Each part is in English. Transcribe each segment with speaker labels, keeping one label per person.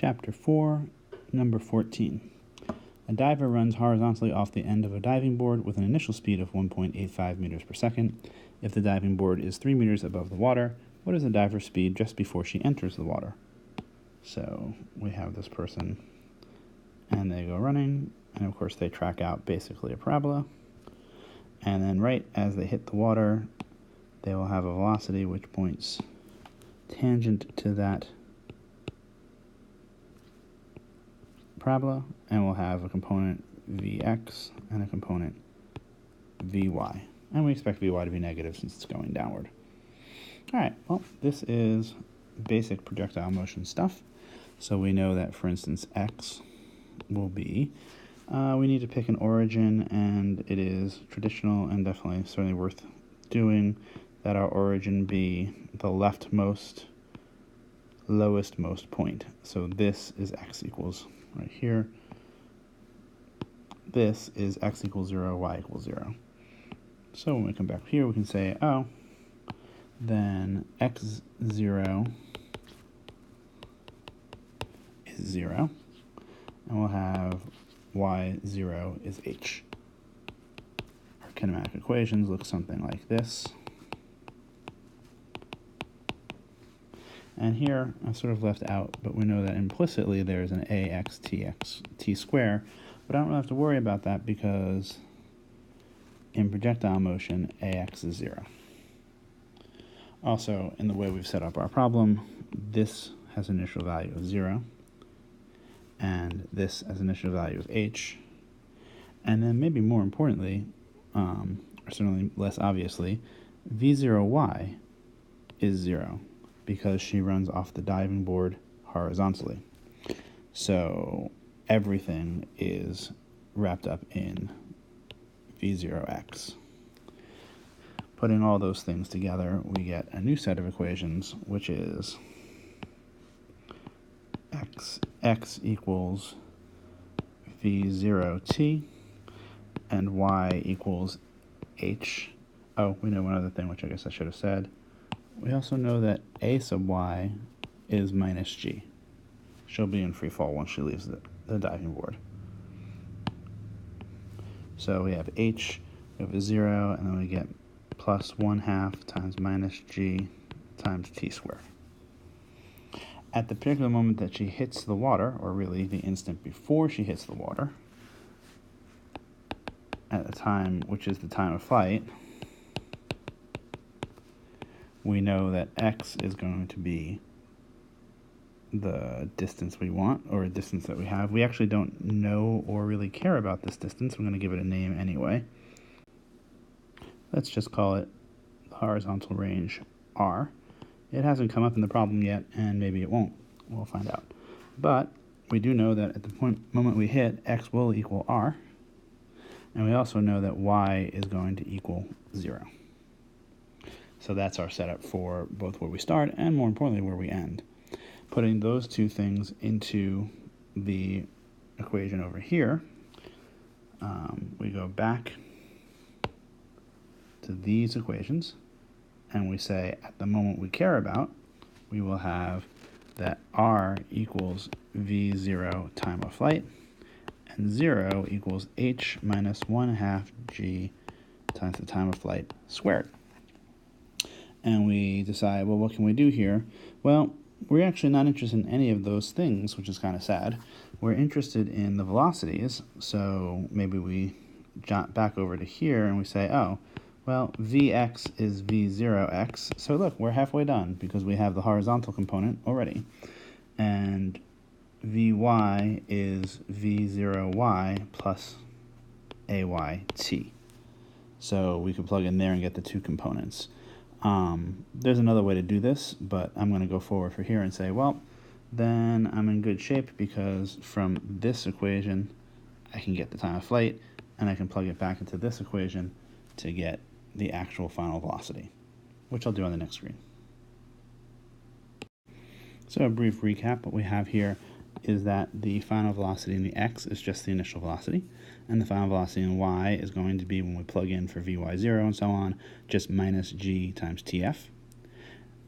Speaker 1: Chapter 4, number 14. A diver runs horizontally off the end of a diving board with an initial speed of 1.85 meters per second. If the diving board is 3 meters above the water, what is the diver's speed just before she enters the water? So we have this person, and they go running, and of course they track out basically a parabola. And then right as they hit the water, they will have a velocity which points tangent to that parabola, and we'll have a component Vx and a component Vy. And we expect Vy to be negative since it's going downward. Alright, well, this is basic projectile motion stuff. So we know that, for instance, x will be, we need to pick an origin, and it is traditional and definitely certainly worth doing that our origin be the leftmost, lowest point. So this is x equals right here. This is x equals 0, y equals 0. So when we come back here, we can say, oh, then x0 is 0, and we'll have y0 is h. Our kinematic equations look something like this. And here, I've sort of left out, but we know that implicitly there's an ax t square, but I don't really have to worry about that because in projectile motion, ax is 0. Also, in the way we've set up our problem, this has an initial value of 0, and this has an initial value of h, and then maybe more importantly, or certainly less obviously, v0y is 0, because she runs off the diving board horizontally. So everything is wrapped up in v0x. Putting all those things together, we get a new set of equations, which is x equals v0t, and y equals h. Oh, we know one other thing, which I guess I should have said. We also know that a sub y is minus g. She'll be in free fall once she leaves the diving board. So we have h, we have a 0, and then we get plus 1/2 times minus g times t squared. At the particular moment that she hits the water, or really the instant before she hits the water, at the time which is the time of flight, we know that x is going to be the distance we want, or a distance that we have. We actually don't know or really care about this distance. I'm going to give it a name anyway. Let's just call it the horizontal range r. It hasn't come up in the problem yet, and maybe it won't. We'll find out. But we do know that at the moment we hit, x will equal r, and we also know that y is going to equal 0. So that's our setup for both where we start and, more importantly, where we end. Putting those two things into the equation over here, we go back to these equations, and we say at the moment we care about, we will have that r equals v0 time of flight, and 0 equals h minus 1/2 g times the time of flight squared. And we decide, well, what can we do here? Well, we're actually not interested in any of those things, which is kind of sad. We're interested in the velocities, so maybe we jump back over to here and we say, oh, well, vx is v0x, so look, we're halfway done because we have the horizontal component already. And vy is v0y plus ayt. So we can plug in there and get the two components. There's another way to do this, but I'm going to go forward for here and say, well, then I'm in good shape because from this equation, I can get the time of flight, and I can plug it back into this equation to get the actual final velocity, which I'll do on the next screen. So a brief recap, what we have here is that the final velocity in the x is just the initial velocity, and the final velocity in y is going to be, when we plug in for vy0 and so on, just minus g times tf.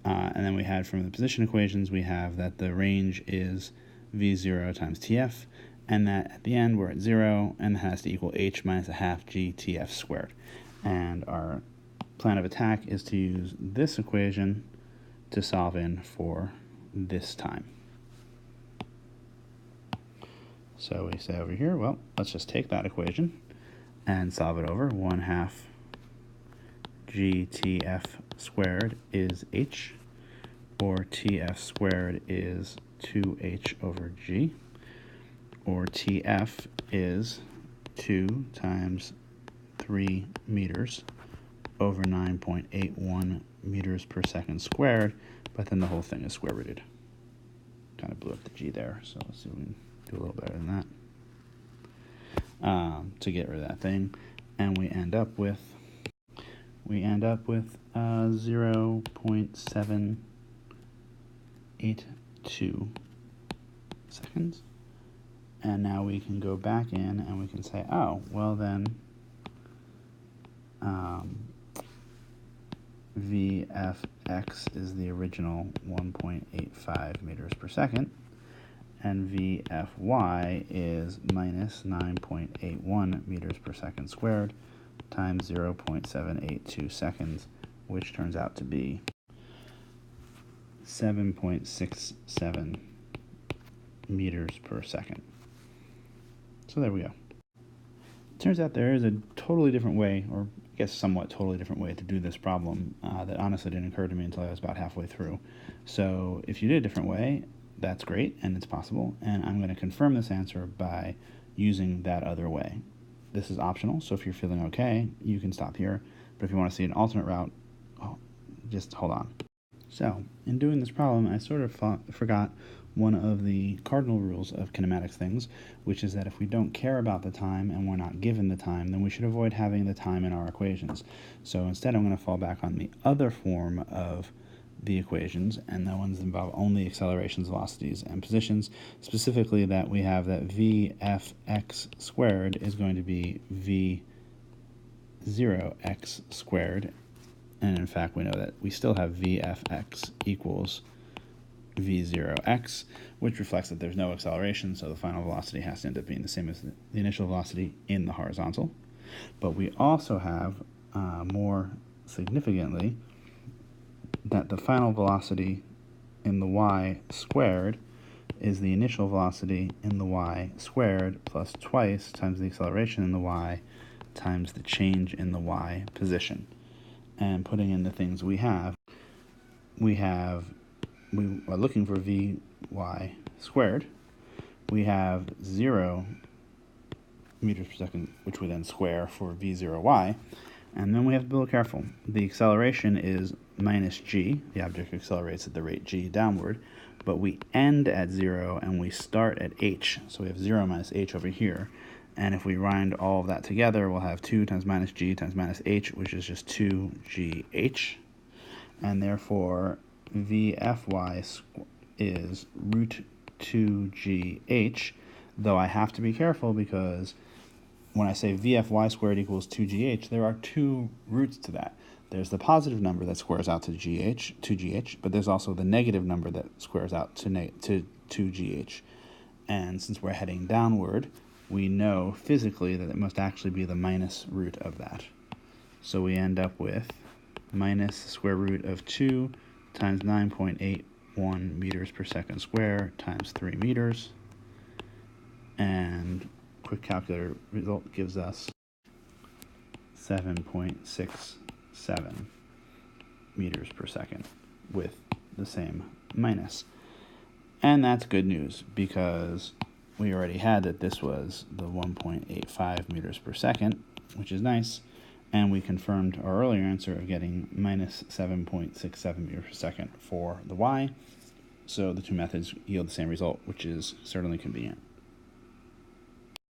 Speaker 1: And then we had from the position equations, we have that the range is v0 times tf, and that at the end we're at 0, and that has to equal h minus a half g tf squared. And our plan of attack is to use this equation to solve in for this time. So we say over here, well, let's just take that equation and solve it over. 1/2 GTF squared is h, or TF squared is 2h over g, or TF is 2 times 3 meters over 9.81 meters per second squared, but then the whole thing is square rooted. Kind of blew up the g there, so let's see if we can do a little better than that. To get rid of that thing, and we end up with 0.782 seconds. And now we can go back in and we can say, oh, well then, VFX is the original 1.85 meters per second, and VFY is minus 9.81 meters per second squared times 0.782 seconds, which turns out to be 7.67 meters per second. So there we go. It turns out there is a totally different way, or I guess somewhat totally different way to do this problem that honestly didn't occur to me until I was about halfway through. So if you did a different way, that's great, and it's possible, and I'm going to confirm this answer by using that other way. This is optional, so if you're feeling okay, you can stop here, but if you want to see an alternate route, just hold on. So, in doing this problem, I sort of forgot one of the cardinal rules of kinematics things, which is that if we don't care about the time and we're not given the time, then we should avoid having the time in our equations. So instead I'm going to fall back on the other form of the equations, and the ones that involve only accelerations, velocities, and positions. Specifically, that we have that VFX squared is going to be V0x squared, and in fact we know that we still have VFX equals V0x, which reflects that there's no acceleration, so the final velocity has to end up being the same as the initial velocity in the horizontal. But we also have, more significantly, that the final velocity in the y squared is the initial velocity in the y squared plus twice times the acceleration in the y times the change in the y position. And putting in the things we are looking for vy squared. We have 0 meters per second, which we then square for v0y. And then we have to be a little careful. The acceleration is minus g. The object accelerates at the rate g downward. But we end at 0 and we start at h. So we have 0 minus h over here. And if we round all of that together, we'll have 2 times minus g times minus h, which is just 2gh. And therefore, vfy is root 2gh, though I have to be careful because when I say vfy squared equals 2gh, there are two roots to that. There's the positive number that squares out to 2gh, but there's also the negative number that squares out to 2gh. And since we're heading downward, we know physically that it must actually be the minus root of that. So we end up with minus square root of 2 times 9.81 meters per second square times 3 meters. And quick calculator result gives us 7.67 meters per second with the same minus. And that's good news because we already had that this was the 1.85 meters per second, which is nice, and we confirmed our earlier answer of getting minus 7.67 meters per second for the y. So the two methods yield the same result, which is certainly convenient.